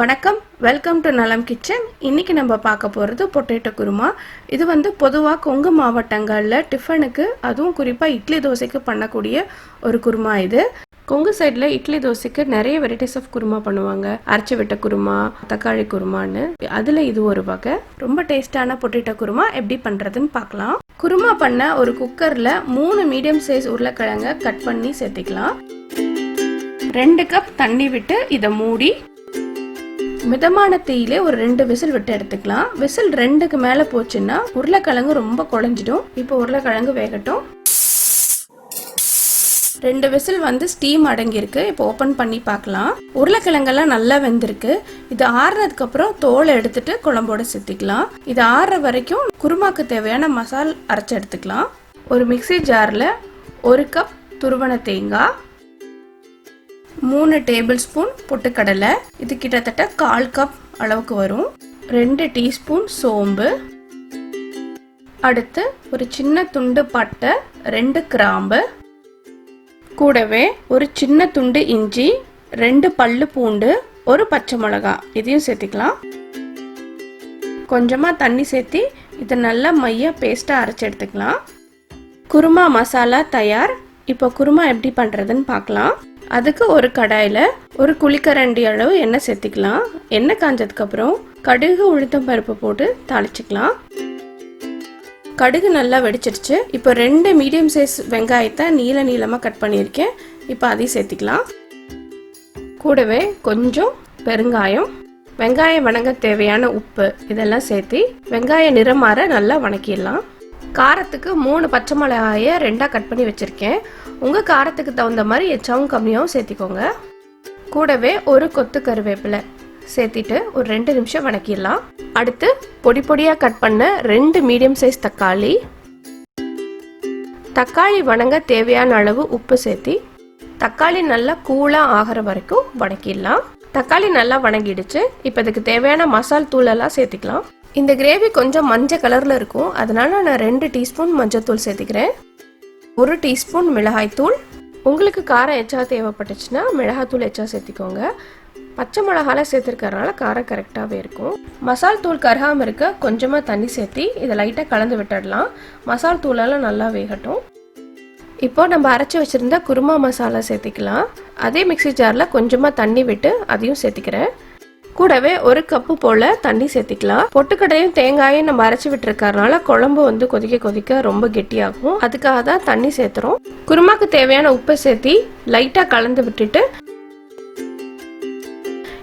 வணக்கம், welcome to நலம் kitchen. இன்னைக்கு நம்ம பார்க்க போகிறது பொட்டேட்டோ குருமா. இது பொதுவாக கொங்கு மாவட்டங்களில் டிஃபனுக்கு, அதுவும் குறிப்பாக இட்லி தோசைக்கு பண்ணக்கூடிய ஒரு குருமா. இது கொங்கு சைடில் இட்லி தோசைக்கு நிறைய வெரைட்டிஸ் ஆஃப் குருமா பண்ணுவாங்க. அரைச்சி விட்ட குருமா, தக்காளி குருமான்னு. அதில் இது ஒரு வகை. ரொம்ப டேஸ்டான பொட்டேட்டோ குருமா எப்படி பண்ணுறதுன்னு பார்க்கலாம். குருமா பண்ண ஒரு குக்கரில் 3 மீடியம் சைஸ் உருளைக்கிழங்க கட் பண்ணி சேர்த்திக்கலாம். 2 கப் தண்ணி விட்டு இதை மூடி மிதமான தீயிலே ஒரு 2 விசில் விட்டு எடுத்துக்கலாம். விசில் 2க்கு மேல போச்சுன்னா உருளைக்கிழங்கு ரொம்ப குழஞ்சிடும். இப்போ உருளைக்கிழங்கு வேகட்டும். 2 விசில் ஸ்டீம் அடங்கியிருக்கு. இப்போ ஓபன் பண்ணி பார்க்கலாம். உருளைக்கிழங்கெல்லாம் நல்லா வெந்திருக்கு. இது ஆறுனதுக்கு அப்புறம் தோலை எடுத்துட்டு குழம்போட சேர்த்திக்கலாம். இது ஆறுற வரைக்கும் குருமாக்கு தேவையான மசால் அரைச்சு எடுத்துக்கலாம். ஒரு மிக்சி ஜார்ல 1 கப் துருவன தேங்காய், 3 டேபிள் ஸ்பூன் பொட்டுக்கடலை, இது கிட்டத்தட்ட 1/4 கப் அளவுக்கு வரும், 2 டீஸ்பூன் சோம்பு, அடுத்து ஒரு சின்ன துண்டு பட்டை, 2 கிராம்பு, கூடவே ஒரு சின்ன துண்டு இஞ்சி, 2 பல்லு பூண்டு, 1 பச்சை மிளகாய், இதையும் சேர்த்திக்கலாம். கொஞ்சமா தண்ணி சேர்த்தி இதை நல்லா மைய பேஸ்டா அரைச்சு எடுத்துக்கலாம். குருமா மசாலா தயார். இப்போ குருமா எப்படி பண்றதுன்னு பார்க்கலாம். அதுக்கு ஒரு கடாயில 1 குழிக்கரண்டி அளவு எண்ணெய் சேர்த்திக்கலாம். எண்ணெய் காஞ்சதுக்கு அப்புறம் கடுகு உளுத்தம் பருப்பு போட்டு தாளிச்சுக்கலாம். கடுகு நல்லா வெடிச்சிருச்சு. இப்போ 2 மீடியம் சைஸ் வெங்காயத்தை நீளமா கட் பண்ணியிருக்கேன். இப்போ அதையும் சேர்த்திக்கலாம். கூடவே கொஞ்சம் பெருங்காயம், வெங்காயம் வணங்க தேவையான உப்பு, இதெல்லாம் சேர்த்தி வெங்காயம் நிறம் மாற நல்லா வணக்கிடலாம். காரத்துக்கு 3 பச்சை மிளகாயை 2ஆ கட் பண்ணி வச்சிருக்கேன். உங்க காரத்துக்கு தகுந்த மாதிரி எச்சாவும் கம்மியாகவும் சேர்த்திக்கோங்க. கூடவே 1 கொத்து கருவேப்பிலை சேர்த்திட்டு ஒரு 2 நிமிஷம் வணக்கிடலாம். அடுத்து பொடி பொடியா கட் பண்ண 2 மீடியம் சைஸ் தக்காளி, தக்காளி வணங்க தேவையான அளவு உப்பு சேர்த்தி தக்காளி நல்லா கூலா ஆகிற வரைக்கும் வணக்கிடலாம். தக்காளி நல்லா வணங்கிடுச்சு. இப்போ இதுக்கு தேவையான மசால் தூள் எல்லாம் சேர்த்திக்கலாம். இந்த கிரேவி கொஞ்சம் மஞ்சள் கலர்ல இருக்கும், அதனால நான் 2 டீஸ்பூன் மஞ்சள் தூள் சேர்த்திக்கிறேன். 1 டீஸ்பூன் மிளகாய் தூள். உங்களுக்கு காரம் எச்சா தேவைப்பட்டுச்சுன்னா மிளகாய் தூள் எச்சா சேர்த்திக்கோங்க. பச்சை மிளகால சேர்த்துருக்கறனால காரம் கரெக்டாகவே இருக்கும். மசால் தூள் கருகாமல் இருக்க கொஞ்சமாக தண்ணி சேர்த்தி இதை லைட்டாக கலந்து விட்டுடலாம். மசால் தூளெல்லாம் நல்லா வேகட்டும். இப்போ நம்ம அரைச்சி வச்சுருந்த குருமா மசாலா சேர்த்திக்கலாம். அதே மிக்சி ஜாரில் கொஞ்சமாக தண்ணி விட்டு அதையும் சேர்த்திக்கிறேன். கூடவே 1 கப்பு போல தண்ணி சேர்த்திக்கலாம். பொட்டுக்கடையும் தேங்காயும் நம்ம அரைச்சி விட்டுருக்கறனால குழம்பு கொதிக்க கொதிக்க ரொம்ப கெட்டியாகும். அதுக்காக தான் தண்ணி சேர்த்துறோம். குருமாக்கு தேவையான உப்பை சேர்த்தி லைட்டா கலந்து விட்டுட்டு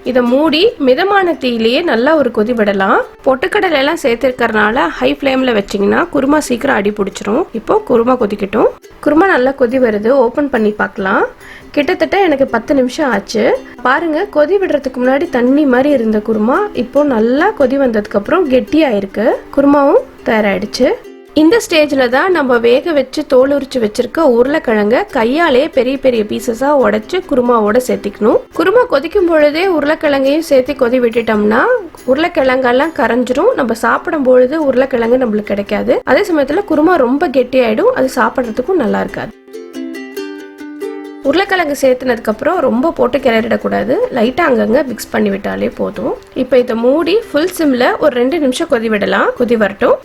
இதை மூடி மிதமான தீயிலேயே நல்லா ஒரு கொதி விடலாம். பொட்டுக்கடலை எல்லாம் சேர்த்திருக்கறனால ஹை ஃப்ளேம்ல வச்சிங்கன்னா குருமா சீக்கிரம் அடி பிடிச்சிரும். இப்போ குருமா கொதிக்கட்டும். குருமா நல்லா கொதி வருது. ஓபன் பண்ணி பார்க்கலாம். கிட்டத்தட்ட எனக்கு 10 நிமிஷம் ஆச்சு. பாருங்க, கொதி விடுறதுக்கு முன்னாடி தண்ணி மாதிரி இருந்த குருமா இப்போ நல்லா கொதி வந்ததுக்கு அப்புறம் கெட்டியாயிருக்கு. குருமாவும் தயாராயிடுச்சு. இந்த ஸ்டேஜ்ல தான் நம்ம வேக வச்சு தோல் உரிச்சு வச்சிருக்க உருளைக்கிழங்க கையாலே பெரிய பெரிய பீசஸா உடைச்சு குருமாவோட சேர்த்திக்கணும். குருமா கொதிக்கும் பொழுதே உருளைக்கிழங்கையும் சேர்த்து கொதி விட்டுட்டோம்னா உருளைக்கிழங்கெல்லாம் கரைஞ்சிரும். நம்ம சாப்பிடும் பொழுது உருளைக்கிழங்கு நம்மளுக்கு கிடைக்காது. அதே சமயத்துல குருமா ரொம்ப கெட்டியாயிடும். அது சாப்பிட்றதுக்கும் நல்லா இருக்காது. உருளைக்கிழங்கு சேர்த்துனதுக்கு அப்புறம் ரொம்ப போட்டு கிளறிடக்கூடாது. லைட்டா அங்கங்க மிக்ஸ் பண்ணி விட்டாலே போதும். இப்போ இதை மூடி ஃபுல் சிம்ல ஒரு 2 நிமிஷம் கொதி விடலாம். கொதி வரட்டும்.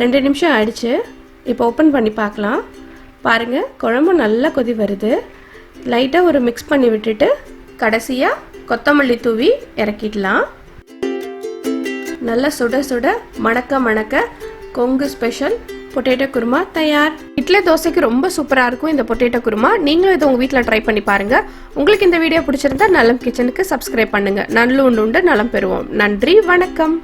2 நிமிஷம் ஆயிடுச்சு. இப்போ ஓப்பன் பண்ணி பார்க்கலாம். பாருங்க, குழம்பு நல்லா கொதி வருது. லைட்டாக ஒரு மிக்ஸ் பண்ணி விட்டுட்டு கடைசியாக கொத்தமல்லி தூவி இறக்கிடலாம். நல்லா சுட சுட மணக்க மணக்க கொங்கு ஸ்பெஷல் பொட்டேட்டோ குருமா தயார். இட்லி தோசைக்கு ரொம்ப சூப்பராக இருக்கும் இந்த பொட்டேட்டோ குருமா. நீங்களும் இதை உங்கள் வீட்டில் ட்ரை பண்ணி பாருங்க. உங்களுக்கு இந்த வீடியோ பிடிச்சிருந்தா நலம் கிச்சனுக்கு சப்ஸ்கிரைப் பண்ணுங்க. நல்ல உண்டு நலம் பெறுவோம். நன்றி, வணக்கம்.